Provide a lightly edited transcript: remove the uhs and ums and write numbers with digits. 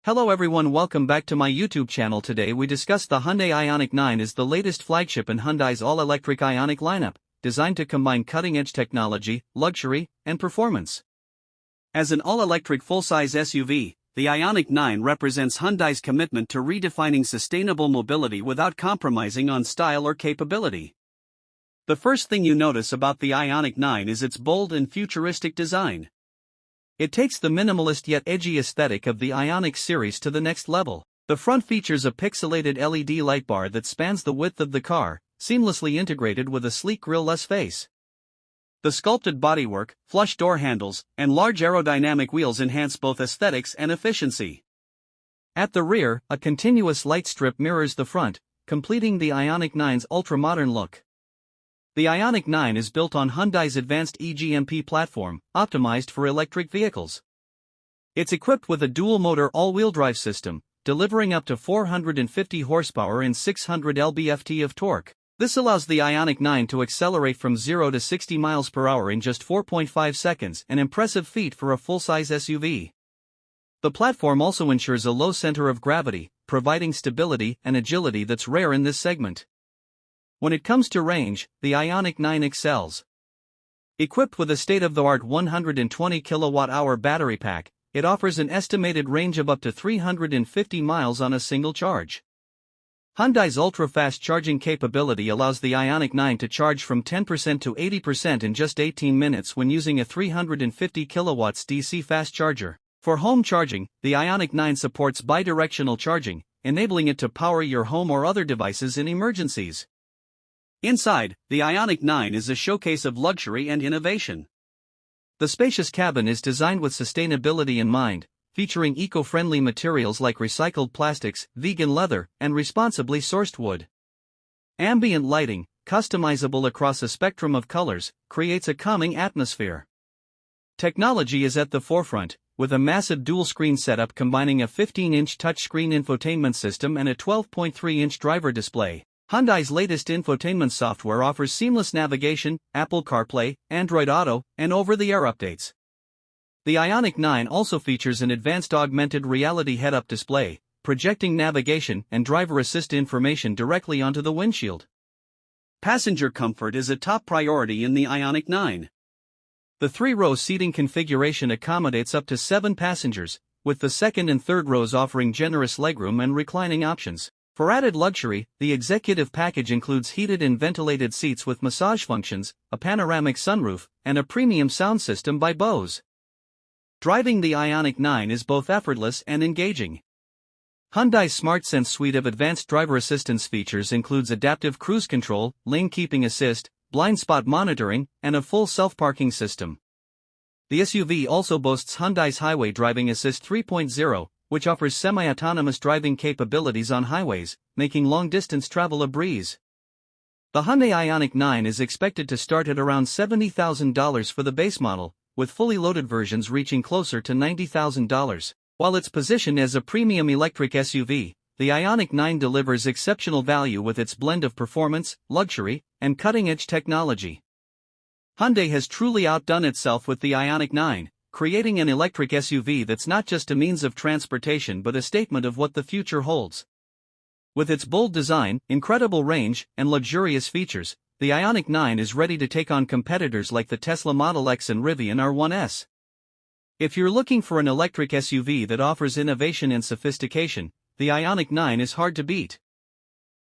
Hello everyone, welcome back to my YouTube channel. Today we discuss the Hyundai Ioniq 9 is the latest flagship in Hyundai's all-electric Ioniq lineup, designed to combine cutting-edge technology, luxury, and performance. As an all-electric full-size SUV, the Ioniq 9 represents Hyundai's commitment to redefining sustainable mobility without compromising on style or capability. The first thing you notice about the Ioniq 9 is its bold and futuristic design. It takes the minimalist yet edgy aesthetic of the Ioniq series to the next level. The front features a pixelated LED light bar that spans the width of the car, seamlessly integrated with a sleek grille-less face. The sculpted bodywork, flush door handles, and large aerodynamic wheels enhance both aesthetics and efficiency. At the rear, a continuous light strip mirrors the front, completing the Ioniq 9's ultra-modern look. The Ioniq 9 is built on Hyundai's advanced eGMP platform, optimized for electric vehicles. It's equipped with a dual-motor all-wheel drive system, delivering up to 450 horsepower and 600 lb-ft of torque. This allows the Ioniq 9 to accelerate from 0 to 60 miles per hour in just 4.5 seconds, an impressive feat for a full-size SUV. The platform also ensures a low center of gravity, providing stability and agility that's rare in this segment. When it comes to range, the Ioniq 9 excels. Equipped with a state-of-the-art 120 kWh battery pack, it offers an estimated range of up to 350 miles on a single charge. Hyundai's ultra-fast charging capability allows the Ioniq 9 to charge from 10% to 80% in just 18 minutes when using a 350 kW DC fast charger. For home charging, the Ioniq 9 supports bidirectional charging, enabling it to power your home or other devices in emergencies. Inside, the Ioniq 9 is a showcase of luxury and innovation. The spacious cabin is designed with sustainability in mind, featuring eco-friendly materials like recycled plastics, vegan leather, and responsibly sourced wood. Ambient lighting, customizable across a spectrum of colors, creates a calming atmosphere. Technology is at the forefront, with a massive dual-screen setup combining a 15-inch touchscreen infotainment system and a 12.3-inch driver display. Hyundai's latest infotainment software offers seamless navigation, Apple CarPlay, Android Auto, and over-the-air updates. The Ioniq 9 also features an advanced augmented reality head-up display, projecting navigation and driver assist information directly onto the windshield. Passenger comfort is a top priority in the Ioniq 9. The three-row seating configuration accommodates up to 7 passengers, with the second and third rows offering generous legroom and reclining options. For added luxury, the executive package includes heated and ventilated seats with massage functions, a panoramic sunroof, and a premium sound system by Bose. Driving the Ioniq 9 is both effortless and engaging. Hyundai's SmartSense suite of advanced driver assistance features includes adaptive cruise control, lane keeping assist, blind spot monitoring, and a full self-parking system. The SUV also boasts Hyundai's Highway Driving Assist 3.0, which offers semi-autonomous driving capabilities on highways, making long-distance travel a breeze. The Hyundai Ioniq 9 is expected to start at around $70,000 for the base model, with fully loaded versions reaching closer to $90,000. While its position as a premium electric SUV, the Ioniq 9 delivers exceptional value with its blend of performance, luxury, and cutting-edge technology. Hyundai has truly outdone itself with the Ioniq 9, creating an electric SUV that's not just a means of transportation but a statement of what the future holds. With its bold design, incredible range, and luxurious features, the Ioniq 9 is ready to take on competitors like the Tesla Model X and Rivian R1S. If you're looking for an electric SUV that offers innovation and sophistication, the Ioniq 9 is hard to beat.